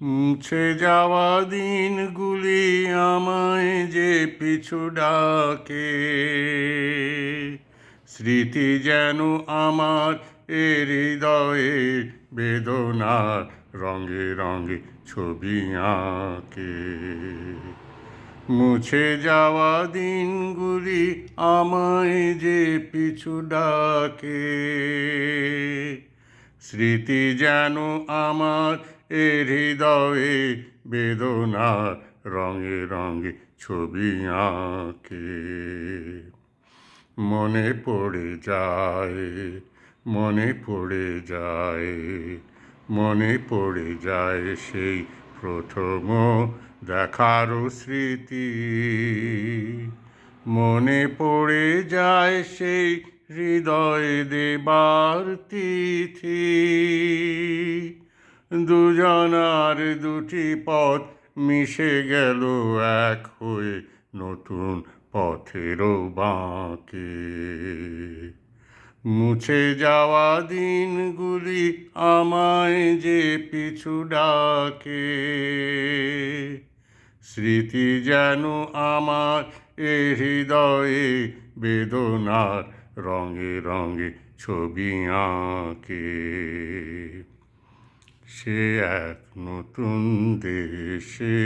মুছে যাওয়া দিনগুলি আমায় যে পিছু ডাকে, স্মৃতি যেন আমার হৃদয়ে বেদনার রঙে রঙে ছবি আঁকে। মুছে যাওয়া দিনগুলি আমায় যে পিছু ডাকে, স্মৃতি যেন আমার হৃদয়ে বেদনার রঙে রঙে ছবি আঁকে। মনে পড়ে যায়, মনে পড়ে যায়, মনে পড়ে যায় সেই প্রথম দেখারও স্মৃতি। মনে পড়ে যায় সেই হৃদয় দেবার তিথি। দুজনার দুটি পথ মিশে গেল এক হয়ে নতুন পথেরও বাঁকে। মুছে যাওয়া দিনগুলি আমায় যে পিছু ডাকে, স্মৃতি যেন আমার হৃদয়ে বেদনার রঙে রঙে ছবি আঁকে। সে এক নতুন দেশে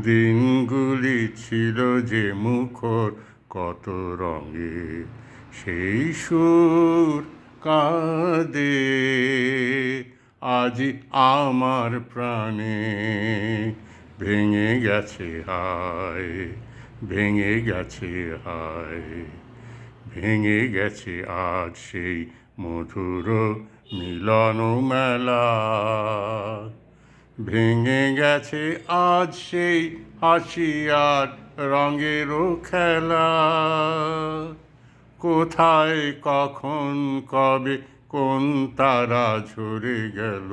দিনগুলি ছিল যে মুখর কত রঙে, সেই সুর কাঁদে আজ আমার প্রাণে। ভেঙে গেছে হায়, ভেঙে গেছে হায়, ভেঙে গেছে আজ সেই মধুর মিলন মেলা। ভেঙে গেছে আজ সেই হাসি আর রঙেরও খেলা। কোথায় কখন কবে কোন তারা ঝরে গেল,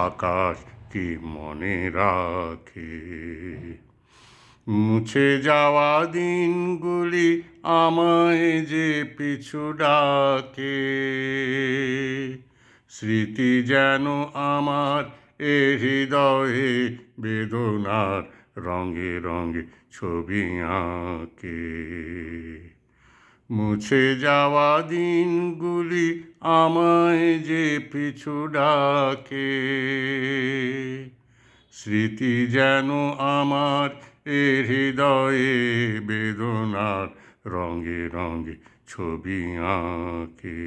আকাশ কি মনে রাখে। মুছে যাওয়া দিনগুলি আমায় যে পিছু ডাকে, স্মৃতি যেন আমার হৃদয়ে বেদনার রঙে রঙে ছবি আঁকে। মুছে যাওয়া দিনগুলি আমায় যে পিছু ডাকে, স্মৃতি যেন আমার হৃদয়ে বেদনার রঙে রঙে ছবি আঁকে।